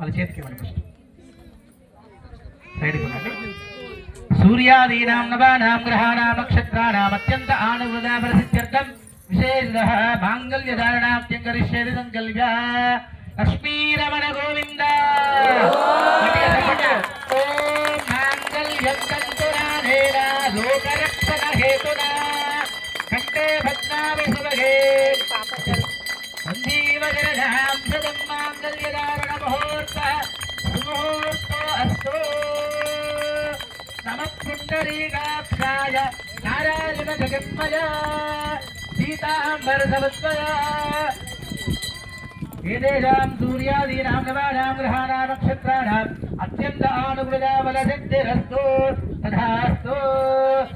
వాళ్ళ చేతికి ఇవ్వండి ఫస్ట్ సైడ్కి ఉండండి सूर्यादीनां नवानां ग्रहाणां नक्षत्राणाम् अत्यंत आनुवृदा प्रसिद्ध्यर्थं विशेषतः मांगल्यधारणार्थं करिष्यति संकल्प्य लक्ष्मीरमण गोविंद ओम मांगल्यं तन्तुनानेन लोकरक्षक हेतुना कंठे भद्रामि सुभगे सञ्जीवजनधां सदं मांगल्यधारण मुहूर्तः सुमुहूर्तो अस्तु नमः पुण्डरीकाक्षाय नारायण जगन्मय सीताम्बर समन्वय एतेषां सूर्यादीनां नवानां ग्रहाणां नक्षत्राणाम् अत्यन्त आनुवृता बलसिद्धिरस्तु तथास्तु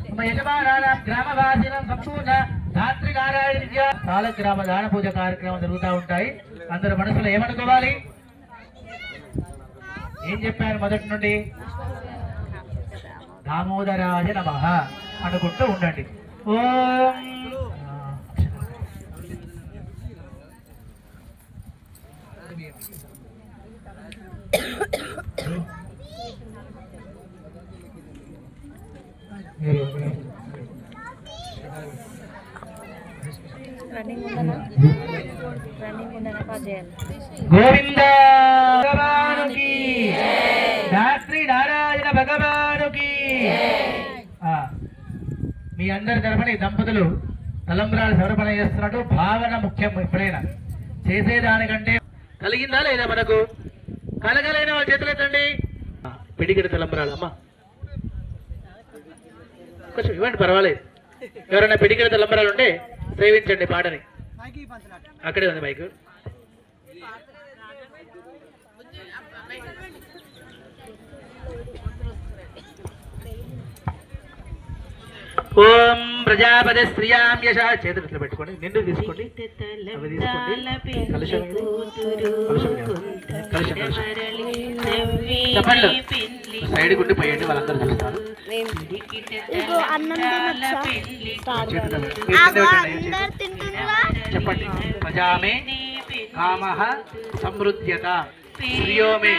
मम यजमानानां ग्रामवासिनां संपूर्ण धात्रिकारायण सालग्राम दान पूజ కార్యక్రమం జరుగుతూ ఉంటాయి అందరూ మనసులో ఏమనుకోవాలి ఏం చెప్పారు మొదటి నుండి దామోదరాయ నమః అనుకుంటూ ఉండండి ఓం గోవింద భగవానుకి శాస్త్రి నారాయణ భగవానుకి మీ అందరి తరఫున ఈ దంపతులు తలంబ్రాలు సమర్పణ చేస్తున్నట్టు భావన ముఖ్యం ఎప్పుడైనా చేసేదానికంటే కలిగిందా లేదా మనకు కలగలైన వాళ్ళ చేతులు ఎత్తండి పిడికిడి తలంబ్రాలు అమ్మా కొంచెం ఇవ్వండి పర్వాలేదు ఎవరైనా పిడికిడి తలంబ్రాలు ఉంటే సేవించండి పాటని అక్కడే ఉంది మైక్ ఓం ప్రజాపతి శ్రీయాం యశ చేతులు పెట్టుకోండి నిండు తీసుకోండి అవి తీసుకోండి కలుషం చెప్పండి సైడ్ గుండి పోయండి వాళ్ళందరూ చూస్తారు చెప్పండి ప్రజామే కామః సమృద్ధ్యత శ్రియోమే